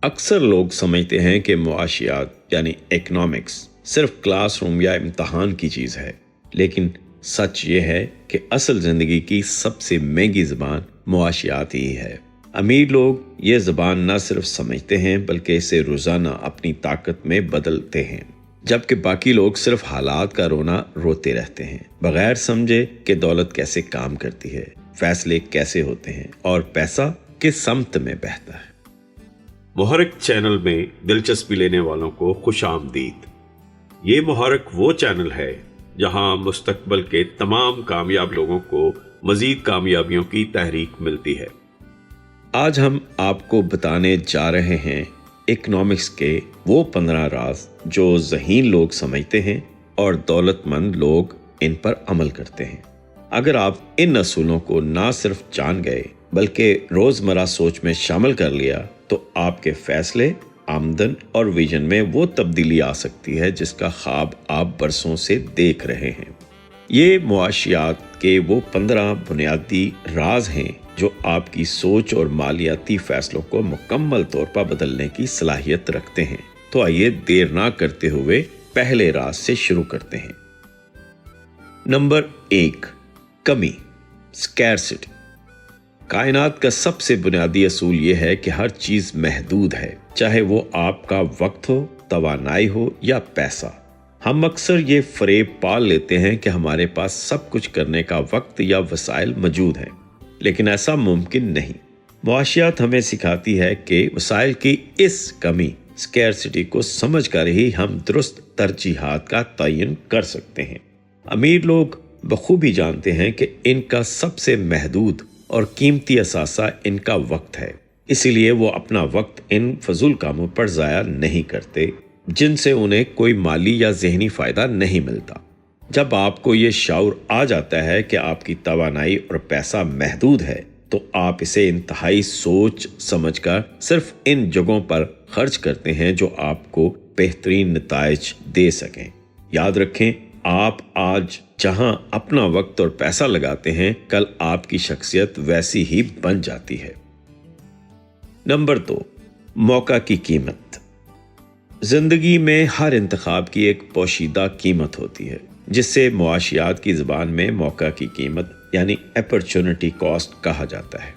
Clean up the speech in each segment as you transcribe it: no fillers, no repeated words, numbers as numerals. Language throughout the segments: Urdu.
اکثر لوگ سمجھتے ہیں کہ معاشیات یعنی اکنامکس صرف کلاس روم یا امتحان کی چیز ہے، لیکن سچ یہ ہے کہ اصل زندگی کی سب سے مہنگی زبان معاشیات ہی ہے۔ امیر لوگ یہ زبان نہ صرف سمجھتے ہیں بلکہ اسے روزانہ اپنی طاقت میں بدلتے ہیں، جبکہ باقی لوگ صرف حالات کا رونا روتے رہتے ہیں، بغیر سمجھے کہ دولت کیسے کام کرتی ہے، فیصلے کیسے ہوتے ہیں اور پیسہ کس سمت میں بہتا ہے۔ محرک چینل میں دلچسپی لینے والوں کو خوش آمدید۔ یہ محرک وہ چینل ہے جہاں مستقبل کے تمام کامیاب لوگوں کو مزید کامیابیوں کی تحریک ملتی ہے۔ آج ہم آپ کو بتانے جا رہے ہیں اکنامکس کے وہ 15 راز جو ذہین لوگ سمجھتے ہیں اور دولت مند لوگ ان پر عمل کرتے ہیں۔ اگر آپ ان اصولوں کو نہ صرف جان گئے بلکہ روزمرہ سوچ میں شامل کر لیا تو آپ کے فیصلے، آمدن اور ویژن میں وہ تبدیلی آ سکتی ہے جس کا خواب آپ برسوں سے دیکھ رہے ہیں۔ یہ معاشیات کے وہ 15 بنیادی راز ہیں جو آپ کی سوچ اور مالیاتی فیصلوں کو مکمل طور پر بدلنے کی صلاحیت رکھتے ہیں۔ تو آئیے دیر نہ کرتے ہوئے پہلے راز سے شروع کرتے ہیں۔ نمبر 1، کمی، سکیرسٹی۔ کائنات کا سب سے بنیادی اصول یہ ہے کہ ہر چیز محدود ہے، چاہے وہ آپ کا وقت ہو، توانائی ہو یا پیسہ۔ ہم اکثر یہ فریب پال لیتے ہیں کہ ہمارے پاس سب کچھ کرنے کا وقت یا وسائل موجود ہیں، لیکن ایسا ممکن نہیں۔ معاشیات ہمیں سکھاتی ہے کہ وسائل کی اس کمی، سکیرسٹی کو سمجھ کر ہی ہم درست ترجیحات کا تعین کر سکتے ہیں۔ امیر لوگ بخوبی جانتے ہیں کہ ان کا سب سے محدود اور قیمتی اثاثہ ان کا وقت ہے، اسی لیے وہ اپنا وقت ان فضول کاموں پر ضائع نہیں کرتے جن سے انہیں کوئی مالی یا ذہنی فائدہ نہیں ملتا۔ جب آپ کو یہ شعور آ جاتا ہے کہ آپ کی توانائی اور پیسہ محدود ہے تو آپ اسے انتہائی سوچ سمجھ کر صرف ان جگہوں پر خرچ کرتے ہیں جو آپ کو بہترین نتائج دے سکیں۔ یاد رکھیں، آپ آج جہاں اپنا وقت اور پیسہ لگاتے ہیں، کل آپ کی شخصیت ویسی ہی بن جاتی ہے۔ نمبر 2، موقع کی قیمت۔ زندگی میں ہر انتخاب کی ایک پوشیدہ قیمت ہوتی ہے، جس سے معاشیات کی زبان میں موقع کی قیمت یعنی اپرچونٹی کاسٹ کہا جاتا ہے۔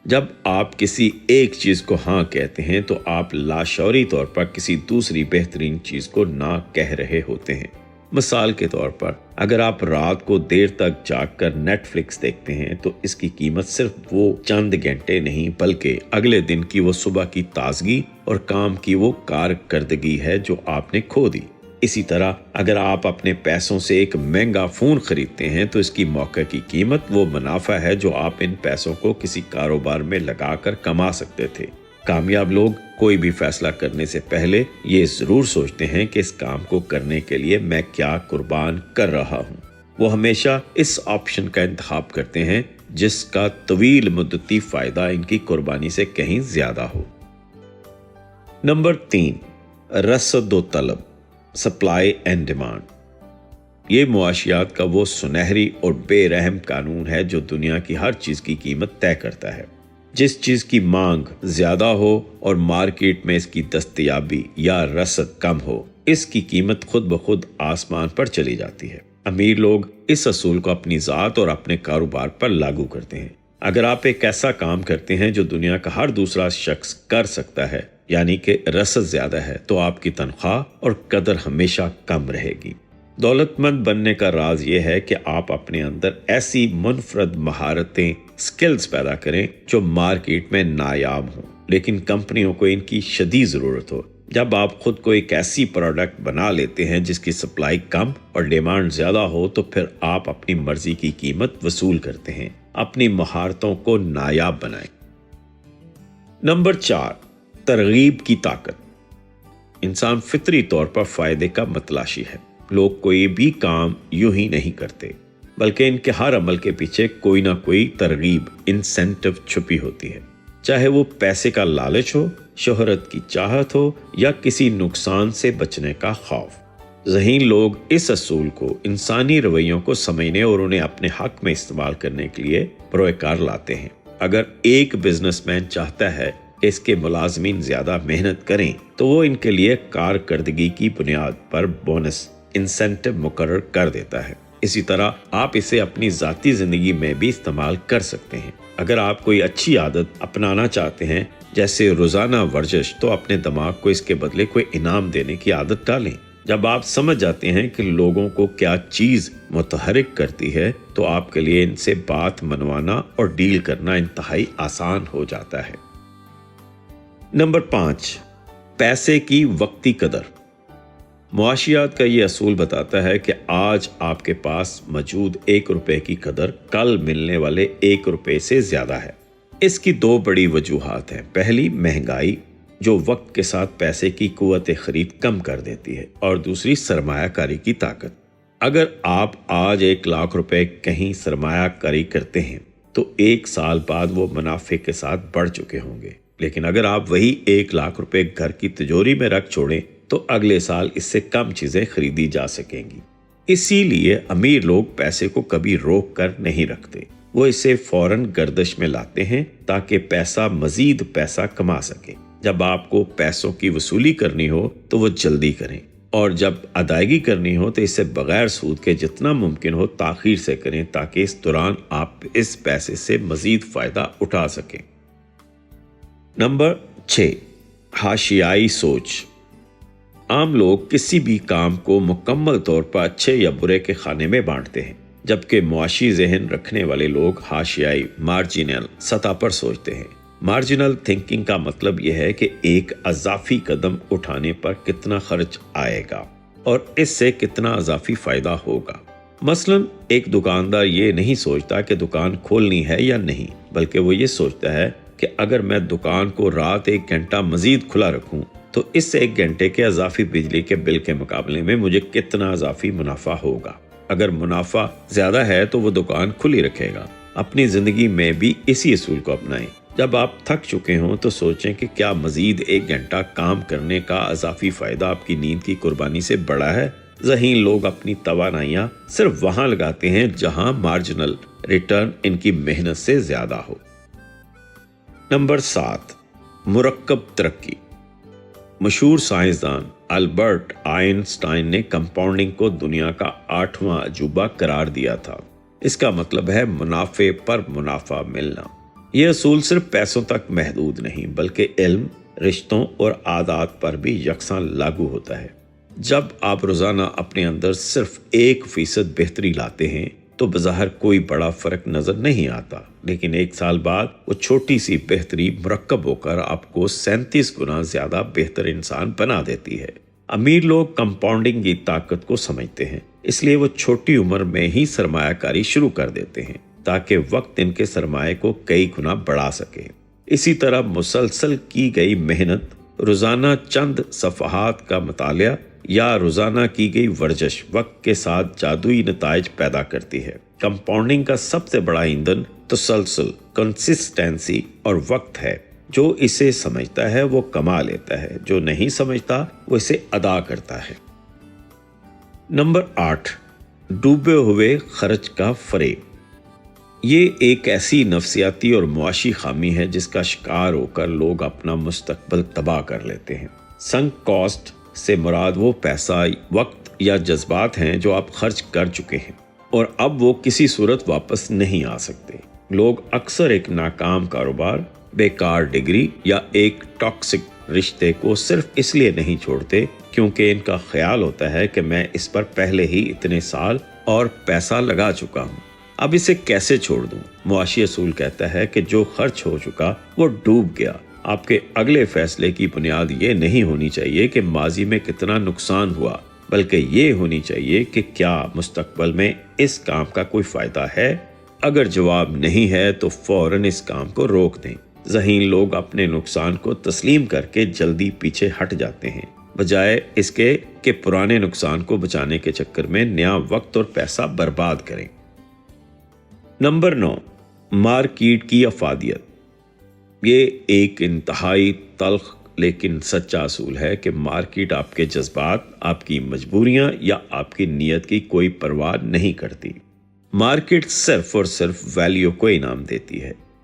جب آپ کسی ایک چیز کو ہاں کہتے ہیں تو آپ لاشعوری طور پر کسی دوسری بہترین چیز کو نہ کہہ رہے ہوتے ہیں۔ مثال کے طور پر، اگر آپ رات کو دیر تک جاگ کر نیٹ فلکس دیکھتے ہیں تو اس کی قیمت صرف وہ چند گھنٹے نہیں بلکہ اگلے دن کی وہ صبح کی تازگی اور کام کی وہ کارکردگی ہے جو آپ نے کھو دی۔ اسی طرح اگر آپ اپنے پیسوں سے ایک مہنگا فون خریدتے ہیں تو اس کی موقع کی قیمت وہ منافع ہے جو آپ ان پیسوں کو کسی کاروبار میں لگا کر کما سکتے تھے۔ کامیاب لوگ کوئی بھی فیصلہ کرنے سے پہلے یہ ضرور سوچتے ہیں کہ اس کام کو کرنے کے لیے میں کیا قربان کر رہا ہوں۔ وہ ہمیشہ اس آپشن کا انتخاب کرتے ہیں جس کا طویل مدتی فائدہ ان کی قربانی سے کہیں زیادہ ہو۔ نمبر 3، رسد و طلب، سپلائی اینڈ ڈیمانڈ۔ یہ معاشیات کا وہ سنہری اور بے رحم قانون ہے جو دنیا کی ہر چیز کی قیمت طے کرتا ہے۔ جس چیز کی مانگ زیادہ ہو اور مارکیٹ میں اس کی دستیابی یا رسد کم ہو، اس کی قیمت خود بخود آسمان پر چلی جاتی ہے۔ امیر لوگ اس اصول کو اپنی ذات اور اپنے کاروبار پر لاگو کرتے ہیں۔ اگر آپ ایک ایسا کام کرتے ہیں جو دنیا کا ہر دوسرا شخص کر سکتا ہے، یعنی کہ رسد زیادہ ہے، تو آپ کی تنخواہ اور قدر ہمیشہ کم رہے گی۔ دولت مند بننے کا راز یہ ہے کہ آپ اپنے اندر ایسی منفرد مہارتیں، سکلز پیدا کریں جو مارکیٹ میں نایاب ہوں لیکن کمپنیوں کو ان کی شدید ضرورت ہو۔ جب آپ خود کو ایک ایسی پروڈکٹ بنا لیتے ہیں جس کی سپلائی کم اور ڈیمانڈ زیادہ ہو تو پھر آپ اپنی مرضی کی قیمت وصول کرتے ہیں۔ اپنی مہارتوں کو نایاب بنائیں۔ نمبر 4، ترغیب کی طاقت۔ انسان فطری طور پر فائدے کا متلاشی ہے۔ لوگ کوئی بھی کام یوں ہی نہیں کرتے بلکہ ان کے ہر عمل کے پیچھے کوئی نہ کوئی ترغیب، انسینٹو چھپی ہوتی ہے، چاہے وہ پیسے کا لالچ ہو، شہرت کی چاہت ہو یا کسی نقصان سے بچنے کا خوف۔ ذہین لوگ اس اصول کو انسانی رویوں کو سمجھنے اور انہیں اپنے حق میں استعمال کرنے کے لیے بروئے کار لاتے ہیں۔ اگر ایک بزنس مین چاہتا ہے اس کے ملازمین زیادہ محنت کریں تو وہ ان کے لیے کارکردگی کی بنیاد پر بونس انسینٹو مقرر کر دیتا ہے۔ اسی طرح آپ اسے اپنی ذاتی زندگی میں بھی استعمال کر سکتے ہیں۔ اگر آپ کوئی اچھی عادت اپنانا چاہتے ہیں جیسے روزانہ ورزش، تو اپنے دماغ کو اس کے بدلے کوئی انعام دینے کی عادت ڈالیں۔ جب آپ سمجھ جاتے ہیں کہ لوگوں کو کیا چیز متحرک کرتی ہے تو آپ کے لیے ان سے بات منوانا اور ڈیل کرنا انتہائی آسان ہو جاتا ہے۔ نمبر 5، پیسے کی وقتی قدر۔ معاشیات کا یہ اصول بتاتا ہے کہ آج آپ کے پاس موجود 1 روپے کی قدر کل ملنے والے 1 روپے سے زیادہ ہے۔ اس کی 2 بڑی وجوہات ہیں۔ پہلی، مہنگائی جو وقت کے ساتھ پیسے کی قوت خرید کم کر دیتی ہے، اور دوسری سرمایہ کاری کی طاقت۔ اگر آپ آج 1 لاکھ روپے کہیں سرمایہ کاری کرتے ہیں تو 1 سال بعد وہ منافع کے ساتھ بڑھ چکے ہوں گے، لیکن اگر آپ وہی 1 لاکھ روپے گھر کی تجوری میں رکھ چھوڑیں تو اگلے سال اس سے کم چیزیں خریدی جا سکیں گی۔ اسی لیے امیر لوگ پیسے کو کبھی روک کر نہیں رکھتے، وہ اسے فوراً گردش میں لاتے ہیں تاکہ مزید پیسہ کما سکیں۔ جب آپ کو پیسوں کی وصولی کرنی ہو تو وہ جلدی کریں، اور جب ادائیگی کرنی ہو تو اسے بغیر سود کے جتنا ممکن ہو تاخیر سے کریں تاکہ اس دوران آپ اس پیسے سے مزید فائدہ اٹھا سکیں۔ نمبر 6، حاشیائی سوچ۔ عام لوگ کسی بھی کام کو مکمل طور پر اچھے یا برے کے خانے میں بانٹتے ہیں، جبکہ معاشی ذہن رکھنے والے لوگ حاشیائی مارجینل سطح پر سوچتے ہیں۔ مارجنل تھنکنگ کا مطلب یہ ہے کہ ایک اضافی قدم اٹھانے پر کتنا خرچ آئے گا اور اس سے کتنا اضافی فائدہ ہوگا۔ مثلا ایک دکاندار یہ نہیں سوچتا کہ دکان کھولنی ہے یا نہیں، بلکہ وہ یہ سوچتا ہے کہ اگر میں دکان کو رات 1 گھنٹہ مزید کھلا رکھوں تو اس سے 1 گھنٹے کے اضافی بجلی کے بل کے مقابلے میں مجھے کتنا اضافی منافع ہوگا۔ اگر منافع زیادہ ہے تو وہ دکان کھلی رکھے گا۔ اپنی زندگی میں بھی اسی اصول کو اپنائیں۔ جب آپ تھک چکے ہوں تو سوچیں کہ کیا مزید 1 گھنٹہ کام کرنے کا اضافی فائدہ آپ کی نیند کی قربانی سے بڑا ہے۔ ذہین لوگ اپنی توانائیاں صرف وہاں لگاتے ہیں جہاں مارجنل ریٹرن ان کی محنت سے زیادہ ہو۔ نمبر 7، مرکب ترقی۔ مشہور سائنسدان البرٹ آئنسٹائن نے کمپاؤنڈنگ کو دنیا کا 8واں عجوبہ قرار دیا تھا۔ اس کا مطلب ہے منافع پر منافع ملنا۔ یہ اصول صرف پیسوں تک محدود نہیں بلکہ علم، رشتوں اور عادات پر بھی یکساں لاگو ہوتا ہے۔ جب آپ روزانہ اپنے اندر صرف 1% بہتری لاتے ہیں تو بظاہر کوئی بڑا فرق نظر نہیں آتا، لیکن 1 سال بعد وہ چھوٹی سی بہتری مرکب ہو کر آپ کو 37 گنا زیادہ بہتر انسان بنا دیتی ہے۔ امیر لوگ کمپاؤنڈنگ کی طاقت کو سمجھتے ہیں، اس لیے وہ چھوٹی عمر میں ہی سرمایہ کاری شروع کر دیتے ہیں تاکہ وقت ان کے سرمایہ کو کئی گنا بڑھا سکے۔ اسی طرح مسلسل کی گئی محنت، روزانہ چند صفحات کا مطالعہ یا روزانہ کی گئی ورزش وقت کے ساتھ جادوئی نتائج پیدا کرتی ہے۔ کمپاؤنڈنگ کا سب سے بڑا ایندھن تسلسل، کنسسٹنسی اور وقت ہے۔ جو اسے سمجھتا ہے وہ کما لیتا ہے، جو نہیں سمجھتا وہ اسے ادا کرتا ہے۔ نمبر 8، ڈوبے ہوئے خرچ کا فریب۔ یہ ایک ایسی نفسیاتی اور معاشی خامی ہے جس کا شکار ہو کر لوگ اپنا مستقبل تباہ کر لیتے ہیں۔ سنک کاسٹ سے مراد وہ پیسہ، وقت یا جذبات ہیں جو آپ خرچ کر چکے ہیں اور اب وہ کسی صورت واپس نہیں آ سکتے۔ لوگ اکثر ایک ناکام کاروبار، بیکار ڈگری یا ایک ٹاکسک رشتے کو صرف اس لیے نہیں چھوڑتے کیونکہ ان کا خیال ہوتا ہے کہ میں اس پر پہلے ہی اتنے سال اور پیسہ لگا چکا ہوں، اب اسے کیسے چھوڑ دوں۔ معاشی اصول کہتا ہے کہ جو خرچ ہو چکا وہ ڈوب گیا۔ آپ کے اگلے فیصلے کی بنیاد یہ نہیں ہونی چاہیے کہ ماضی میں کتنا نقصان ہوا، بلکہ یہ ہونی چاہیے کہ کیا مستقبل میں اس کام کا کوئی فائدہ ہے۔ اگر جواب نہیں ہے تو فوراً اس کام کو روک دیں۔ ذہین لوگ اپنے نقصان کو تسلیم کر کے جلدی پیچھے ہٹ جاتے ہیں، بجائے اس کے کہ پرانے نقصان کو بچانے کے چکر میں نیا وقت اور پیسہ برباد کریں۔ نمبر 9، مارکیٹ کی افادیت۔ یہ ایک انتہائی تلخ لیکن سچا اصول ہے کہ مارکیٹ آپ کے جذبات، آپ کی مجبوریاں یا آپ کی نیت کی کوئی پرواہ نہیں کرتی۔ مارکیٹ صرف اور صرف ویلیو کو انعام دیتی ہے۔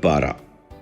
12,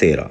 13,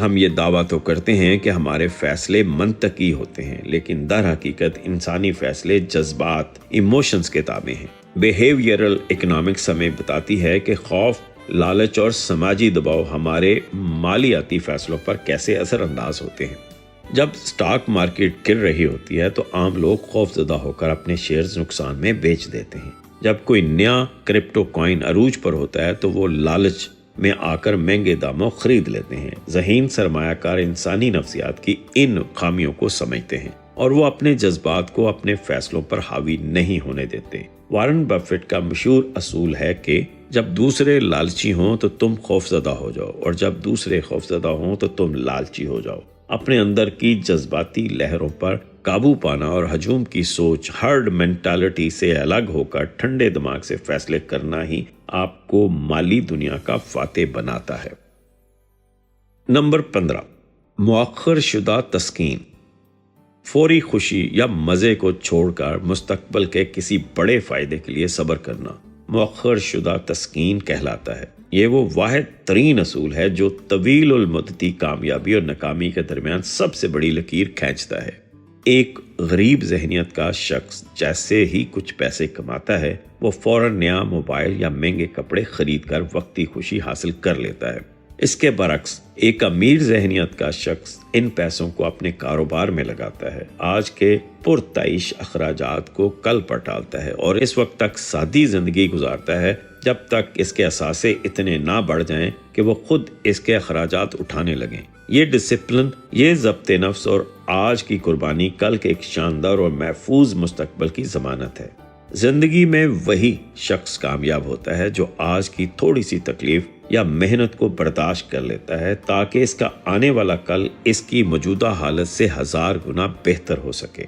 ہم یہ دعویٰ تو کرتے ہیں کہ ہمارے فیصلے منطقی ہوتے ہیں، لیکن در حقیقت انسانی فیصلے جذبات، ایموشنز کے تابع ہیں۔ بیہیویئرل اکنامکس ہمیں بتاتی ہے کہ خوف، لالچ اور سماجی دباؤ ہمارے مالیاتی فیصلوں پر کیسے اثر انداز ہوتے ہیں۔ جب سٹاک مارکیٹ گر رہی ہوتی ہے تو عام لوگ خوف زدہ ہو کر اپنے شیئرز نقصان میں بیچ دیتے ہیں۔ جب کوئی نیا کرپٹو کوائن عروج پر ہوتا ہے تو وہ لالچ میں آ کر مہنگے داموں خرید لیتے ہیں۔ ذہین سرمایہ کار انسانی نفسیات کی ان خامیوں کو سمجھتے ہیں اور وہ اپنے جذبات کو اپنے فیصلوں پر حاوی نہیں ہونے دیتے۔ وارن بفیٹ کا مشہور اصول ہے کہ جب دوسرے لالچی ہوں تو تم خوفزدہ ہو جاؤ، اور جب دوسرے خوفزدہ ہوں تو تم لالچی ہو جاؤ۔ اپنے اندر کی جذباتی لہروں پر قابو پانا اور ہجوم کی سوچ، ہرڈ مینٹالٹی سے الگ ہو کر ٹھنڈے دماغ سے فیصلے کرنا ہی آپ کو مالی دنیا کا فاتح بناتا ہے۔ نمبر 15، مؤخر شدہ تسکین۔ فوری خوشی یا مزے کو چھوڑ کر مستقبل کے کسی بڑے فائدے کے لیے صبر کرنا مؤخر شدہ تسکین کہلاتا ہے۔ یہ وہ واحد ترین اصول ہے جو طویل المدتی کامیابی اور ناکامی کے درمیان سب سے بڑی لکیر کھینچتا ہے۔ ایک غریب ذہنیت کا شخص جیسے ہی کچھ پیسے کماتا ہے، وہ فوراً نیا موبائل یا مہنگے کپڑے خرید کر وقتی خوشی حاصل کر لیتا ہے۔ اس کے برعکس ایک امیر ذہنیت کا شخص ان پیسوں کو اپنے کاروبار میں لگاتا ہے، آج کے پرتعیش اخراجات کو کل پر ٹالتا ہے اور اس وقت تک سادی زندگی گزارتا ہے جب تک اس کے اثاثے اتنے نہ بڑھ جائیں کہ وہ خود اس کے اخراجات اٹھانے لگیں۔ یہ ڈسپلن، یہ ضبط نفس اور آج کی قربانی کل کے ایک شاندار اور محفوظ مستقبل کی ضمانت ہے۔ زندگی میں وہی شخص کامیاب ہوتا ہے جو آج کی تھوڑی سی تکلیف یا محنت کو برداشت کر لیتا ہے تاکہ اس کا آنے والا کل اس کی موجودہ حالت سے 1000 گنا بہتر ہو سکے۔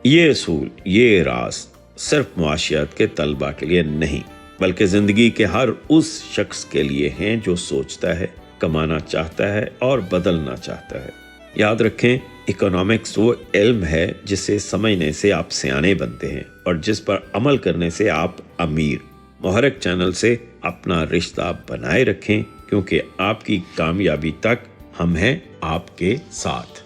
یہ اصول، یہ راز صرف معاشیات کے طلباء کے لیے نہیں بلکہ زندگی کے ہر اس شخص کے لیے ہیں جو سوچتا ہے، کمانا چاہتا ہے اور بدلنا چاہتا ہے۔ یاد رکھیں، اکنامکس وہ علم ہے جسے سمجھنے سے آپ سیانے بنتے ہیں اور جس پر عمل کرنے سے آپ امیر۔ محرک چینل سے اپنا رشتہ بنائے رکھیں، کیونکہ آپ کی کامیابی تک ہم ہیں آپ کے ساتھ۔